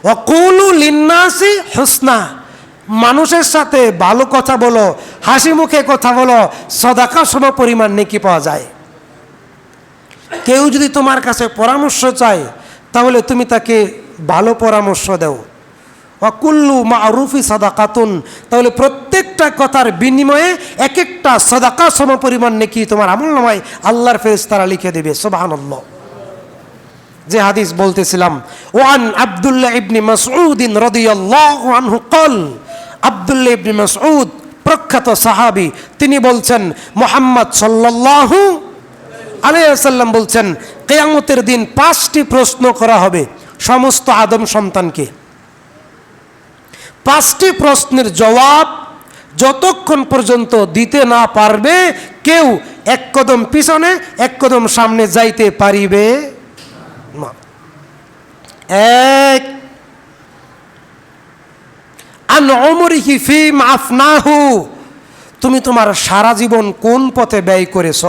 ওয়াকুলু লিন্নাসি হুসনা, মানুষের সাথে ভালো কথা বলো, হাসি মুখে কথা বলো, সদাকা সম পরিমাণ নেকি পাওয়া যায়। কেউ যদি তোমার কাছে পরামর্শ চায় তাহলে তুমি তাকে ভালো পরামর্শ দাও। ওয়াকুল্লু মারুফি সাদাকাতুন, তাহলে প্রত্যেকটা কথার বিনিময়ে এক একটা সদাকা সম পরিমাণ নেকি তোমার আমলনামায় আল্লাহর ফেরেশতারা লিখে দেবে। সুবহানাল্লাহ। যে হাদিস বলতেছিলাম, ওয়ান আব্দুল্লাহ ইবনে মাসউদ রাদিয়াল্লাহু আনহু قال, আব্দুল্লাহ ইবনে মাসউদ প্রখ্যাত সাহাবী, তিনি বলছেন মুহাম্মদ সাল্লাল্লাহু আলাইহি ওয়াসাল্লাম বলছেন, কিয়ামতের দিন 5টি প্রশ্ন করা হবে সমস্ত আদম সন্তানকে। 5টি প্রশ্নের জবাব যতক্ষণ পর্যন্ত দিতে না পারবে কেউ এক কদম পিছনে এক কদম সামনে যাইতে পারিবে না। এক, আন উমরিহি ফীমা আফনাহু, তুমি তোমার সারা জীবন কোন পথে ব্যয় করেছ?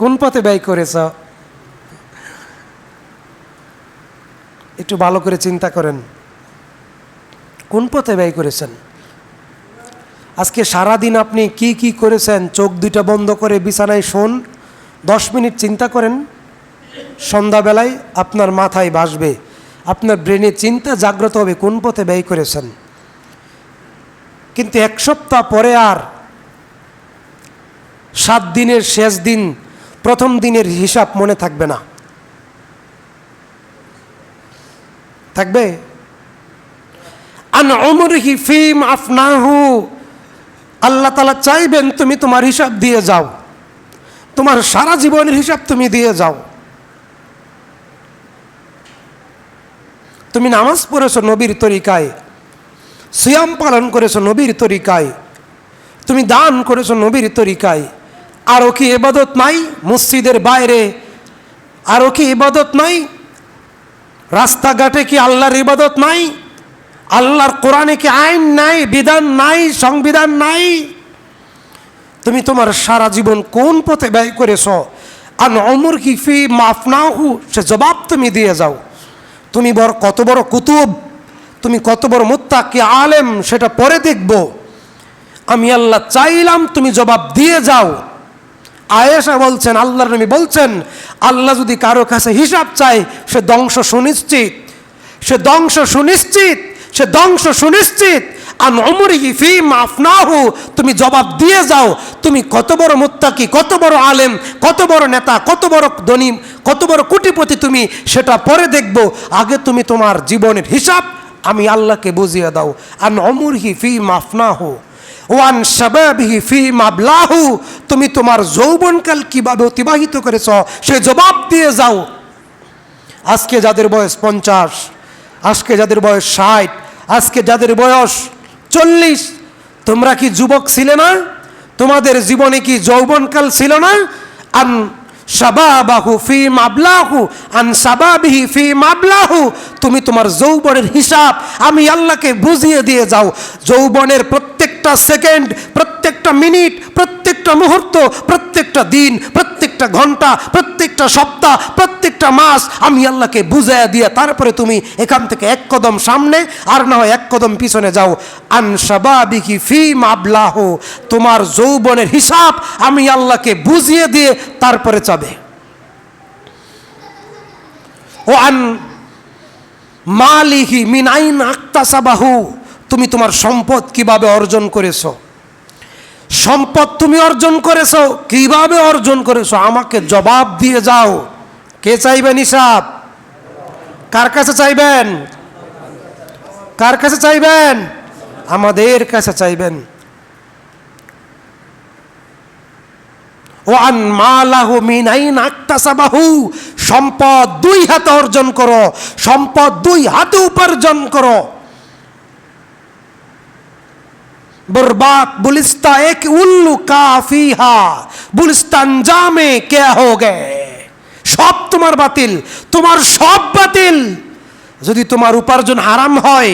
কোন পথে ব্যয় করেছ? একটু ভালো করে চিন্তা করেন, কোন পথে ব্যয় করেছেন? আজকে সারাদিন আপনি কি কি করেছেন? চোখ দুইটা বন্ধ করে বিছানায় শোন, 10 মিনিট চিন্তা করেন। সন্ধ্যাবেলায় আপনার মাথায় ভাসবে, আপনার ব্রেনে চিন্তা জাগ্রত হবে কোন পথে ব্যয় করেছেন। কিন্তু 1 সপ্তাহ পরে আর 7 দিনের শেষ দিন প্রথম দিনের হিসাব মনে থাকবে না, থাকবে? আন উমরিহি ফীমা আফনাহু, আল্লাহ তাআলা চাইবেন তুমি তোমার হিসাব দিয়ে যাও, তোমার সারা জীবনের হিসাব তুমি দিয়ে যাও। তুমি নামাজ পড়েছো নবীর তরিকায়, সিয়াম পালন করেছো নবীর তরিকায়, তুমি দান করেছো নবীর তরিকায়, আরও কি ইবাদত নাই? মসজিদের বাইরে আরও কি ইবাদত নাই? রাস্তাঘাটে কি আল্লাহর ইবাদত নাই? আল্লাহর কোরআনে কি আইন নাই, বিধান নাই, সংবিধান নাই? তুমি তোমার সারা জীবন কোন পথে ব্যয় করেছ? আন উমরিহি ফীমা আফনাহু, সে জবাব তুমি দিয়ে যাও। তুমি কত বড় কুতুব, তুমি কত বড় মুত্তাকি আলেম সেটা পরে দেখব। আমি আল্লাহ চাইলাম তুমি জবাব দিয়ে যাও। আয়েশা বলছেন, আল্লাহর নবী বলছেন, আল্লাহ যদি কারো কাছে হিসাব চায় সে ধ্বংস সুনিশ্চিত, সে ধ্বংস সুনিশ্চিত, সে ধ্বংস সুনিশ্চিত। আন উমরিহি ফীমা আফনাহু, তুমি জবাব দিয়ে যাও। তুমি কত বড় মুত্তাকি, কত বড় আলেম, কত বড় নেতা, কত বড় ধনী, কত বড় কোটিপতি তুমি সেটা পরে দেখব। আগে তুমি তোমার জীবনের হিসাব আমি আল্লাহকে বুঝিয়ে দাও। আন উমরিহি ফীমা আফনাহু ওয়ান শাবাবিহি ফীমা আবলাহু, তুমি তোমার যৌবনকাল কিভাবে অতিবাহিত করেছ সে জবাব দিয়ে যাও। আজকে যাদের বয়স 50, আজকে যাদের বয়স 60, আজকে যাদের বয়স 40, তোমরা কি যুবক ছিলে না? তোমাদের জীবনে কি যৌবনকাল ছিল না? আন শাবাবাহু ফীমা আবলাহু, আন শাবাবিহি ফীমা আবলাহু, তুমি তোমার যৌবনের হিসাব আমি আল্লাহকে বুঝিয়ে দিয়ে যাও। যৌবনের প্রত্যেকটা সেকেন্ড, প্রত্যেকটা মিনিট, প্রত্যেকটা মুহূর্ত, প্রত্যেকটা দিন, প্রত্যেকটা ঘন্টা, প্রত্যেকটা সপ্তাহ, প্রত্যেকটা মাস আমি আল্লাহকে বুঝিয়ে দিয়ে তারপরে তুমি এখান থেকে 1 কদম সামনে আর না হয় 1 কদম পিছনে যাও। আন শাবাবিহি ফীমা আবলাহু, তোমার যৌবনের হিসাব আমি আল্লাহকে বুঝিয়ে দিয়ে তারপরে যাবে। ও আন মালিহি মিন আইন আকতাসাবাহু, তুমি তোমার সম্পদ কিভাবে অর্জন করেছো? সম্পদ তুমি অর্জন করেছো, কিভাবে অর্জন করেছো আমাকে জবাব দিয়ে যাও। কে চাইবেন হিসাব? কার কাছে চাইবেন? কার কাছে চাইবেন? আমাদের কাছে চাইবেন। ওয়ান মালাহু মিন আইন আকতাসাবাহু, সম্পদ 2 হাতে অর্জন করো, সম্পদ 2 হাতে উপার্জন করো। बर्बाद बुलिस्ता एक उल्लू काफीहा, बुलिस्ता अंजामे क्या हो गए, সব তোমার বাতিল, তোমার সব বাতিল। যদি তোমার উপার্জন হারাম হয়,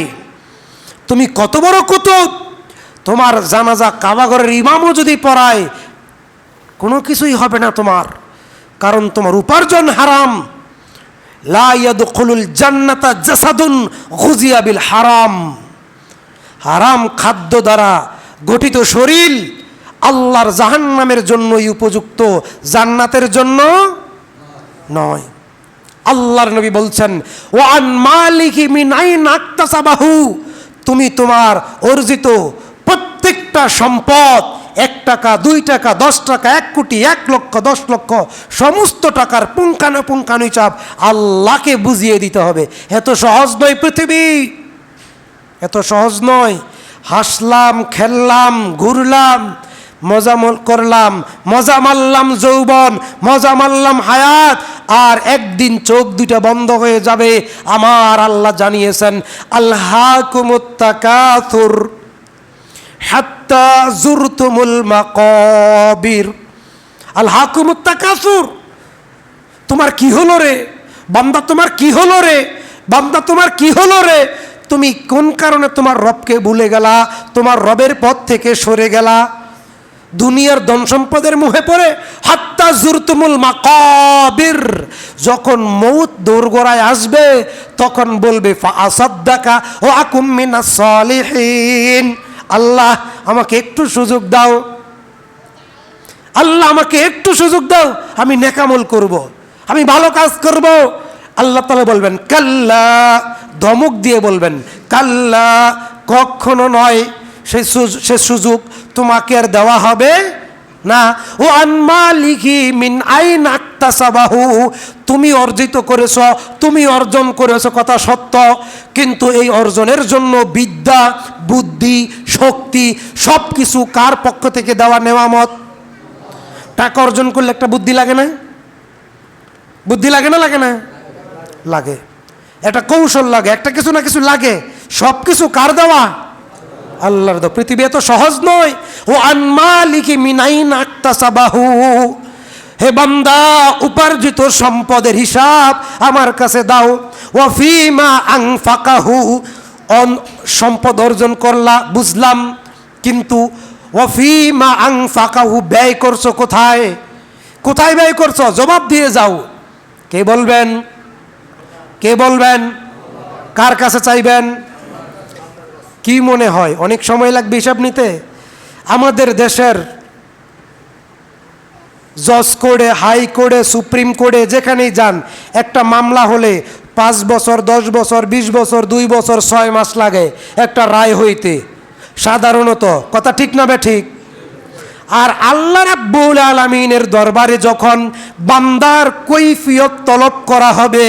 তুমি কত বড় কুতুব, তোমার জানাজা কাবাঘরের ইমামও যদি পড়ায় কোনো কিছুই হবে না তোমার, কারণ তোমার উপার্জন হারাম। লা ইয়াদখুলুল জান্নাতা জাসাদুন গুযিয়া বিল হারাম। হারাম খাদ্য দ্বারা গঠিত শরীর আল্লাহর জাহান্নামের জন্যই উপযুক্ত, জান্নাতের জন্য নয়। আল্লাহর নবী বলছেন, ওয়ান মালিকি মিন আইন আকতাসাবাহু, তুমি তোমার অর্জিত প্রত্যেকটা সম্পদ, 1 টাকা 2 টাকা 10 টাকা 1 কোটি 1 লক্ষ 10 লক্ষ সমস্ত টাকার পুঙ্খানুপুঙ্খানু হিসাব আল্লাহকে বুঝিয়ে দিতে হবে। এত সহজ নয় পৃথিবী, এত সহজ নয়। হাসলাম, খেললাম, ঘুরলাম, মজা করলাম, মজা মারলাম যৌবন, মজা মারলাম হায়াত, আর একদিন চোখ দুটা বন্ধ হয়ে যাবে। আমার আল্লাহ জানিয়েছেন, আলহাকুমুত তাকাসুর হাত্তা যুরতুমুল মাকাবির। আলহাকুমুত তাকাসুর, তোমার কি হলো রে বান্দা, তোমার কি হলো রে বান্দা, তোমার কি হলো রে? তুমি কোন কারণে তোমার রবকে ভুলে গেলা, তোমার রবের পথ থেকে সরে গেলা? দুনিয়ার ধন সম্পদের মুহে পড়ে। হাত্তা যুরতুমুল মাকাবির, যখন মৌত দোরগোড়ায় আসবে তখন বলবে ফাআসাদ্দাকা ওয়া আকুম মিনাস সালিহিন। আল্লাহ আমাকে একটু সুযোগ দাও, আল্লাহ আমাকে একটু সুযোগ দাও, আমি নেকামল করব, আমি ভালো কাজ করব। আল্লাহ তাআলা বলবেন কাল্লা, ধমক দিয়ে বলবেন কাল্লা, কখনো নয়, সে সুযোগ তোমাকে আর দেওয়া হবে না। ও আনমালিকি মিন আইন আকতাসাবাহু, তুমি অর্জিত করেছ, তুমি অর্জন করেছ, কথা সত্য, কিন্তু এই অর্জনের জন্য বিদ্যা, বুদ্ধি, শক্তি সব কিছু কার পক্ষ থেকে দেওয়া নেয়ামত? টাকা অর্জন করলে একটা বুদ্ধি লাগে না? বুদ্ধি লাগে না? লাগে না? লাগে। একটা কৌশল লাগে, একটা কিছু না কিছু লাগে। সব কিছু কার দেওয়া? আল্লাহর দেওয়া। পৃথিবী এত সহজ নয়। ও আনমালিকি মিন আইন আকতাসাবাহু, হে বান্দা উপার্জিত সম্পদের হিসাব আমার কাছে দাও। ওয়া ফিমা আনফাকাহু, সম্পদ অর্জন করলা বুঝলাম, কিন্তু ওয়া ফিমা আনফাকাহু, ব্যয় করছো কোথায়? কোথায় ব্যয় করছো? জবাব দিয়ে যাও। কে বলবেন? কে বলবেন? কার কাছে চাইবেন? কি মনে হয় অনেক সময় লাগবে হিসাব নিতে? আমাদের দেশের জজ কোর্টে, হাই কোর্টে, সুপ্রিম কোর্টে যেখানেই যান, একটা মামলা হলে 5 বছর 10 বছর 20 বছর 2 বছর 6 মাস লাগে একটা রায় হইতে সাধারণত। কথা ঠিক না ঠিক? আর আল্লাহ রাব্বুল আলামিনের দরবারে যখন বান্দার কৈফিয়ত তলব করা হবে,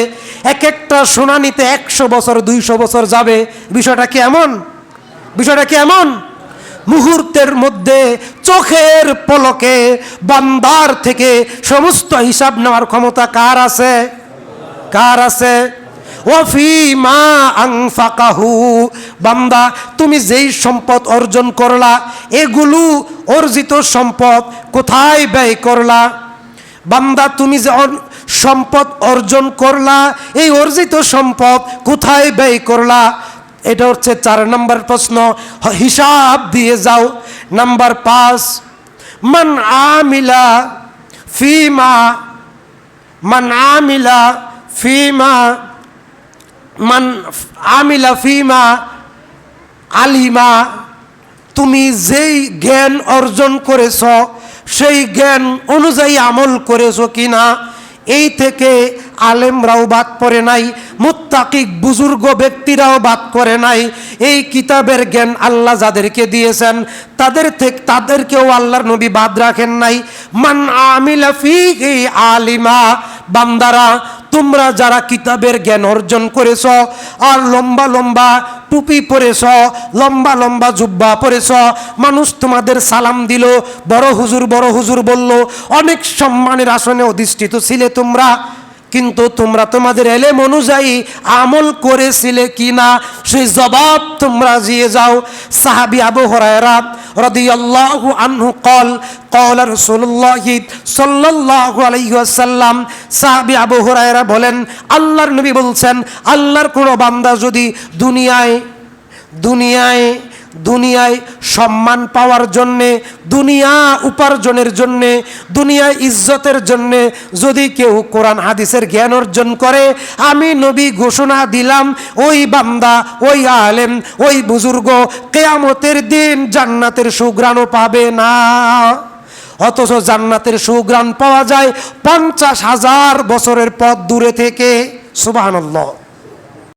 এক একটা শুনানিতে 100 বছর 200 বছর যাবে। বিষয়টা কি এমন? বিষয়টা কি এমন? মুহূর্তের মধ্যে চোখের পলকে বান্দার থেকে সমস্ত হিসাব নেওয়ার ক্ষমতা কার আছে? কার আছে? ওয়াফিমা আনফাকাহু, বান্দা তুমি যেই সম্পদ অর্জন করলা, এগুলো অর্জিত সম্পদ কোথায় ব্যয় করলা? বান্দা তুমি যে সম্পদ অর্জন করলা, এই অর্জিত সম্পদ কোথায় ব্যয় করলা? এটা হচ্ছে 4 নম্বর প্রশ্ন, হিসাব দিয়ে যাও। নাম্বার 5, মান আমিলা ফিমা, মান আমিলা ফিমা, মান আমিলা ফিমা আলিমা, তুমি যেই জ্ঞান অর্জন করেছ সেই জ্ঞান অনুযায়ী আমল করেছো কিনা? এই থেকে আলেমরাও বাদ পড়ে নাই, মুত্তাকি বুজুর্গ ব্যক্তিরাও বাদ করে নাই। এই কিতাবের জ্ঞান আল্লাহ যাদেরকে দিয়েছেন তাদেরকেও আল্লাহর নবী বাদ রাখেন নাই। মান আমিলা ফিহি আলিমা, বান্দারা তোমরা যারা কিতাবের জ্ঞান অর্জন করেছ, আর লম্বা লম্বা টুপি পরেছ, লম্বা লম্বা জুব্বা পরেছ, মানুষ তোমাদের সালাম দিল, বড় হুজুর বলল, অনেক সম্মানের আসনে অধিষ্ঠিত ছিলে তোমরা, কিন্তু তোমরা তোমাদের এলেম অনুযায়ী আমল করেছিলে কিনা সেই জবাব তোমরা দিয়ে যাও। সাহাবী আবু হুরায়রা রাদিয়াল্লাহু আনহু ক্বালা রাসূলুল্লাহ সাল্লাল্লাহু আলাইহি ওয়াসাল্লাম, সাহাবী আবু হুরায়রা বলেন আল্লাহর নবী বলছেন, আল্লাহর কোনো বান্দা যদি দুনিয়ায় দুনিয়ায় সম্মান পাওয়ার জন্যে, দুনিয়া উপার্জনের জন্যে, দুনিয়ায় ইজ্জতের জন্যে যদি কেউ কোরআন হাদিসের জ্ঞান অর্জন করে, আমি নবী ঘোষণা দিলাম ওই বান্দা, ওই আলেম, ওই বুজুর্গ কিয়ামতের দিন জান্নাতের সুঘ্রাণও পাবে না। অথচ জান্নাতের সুঘ্রাণ পাওয়া যায় 50,000 বছরের পথ দূরে থেকে। সুবহানাল্লাহ।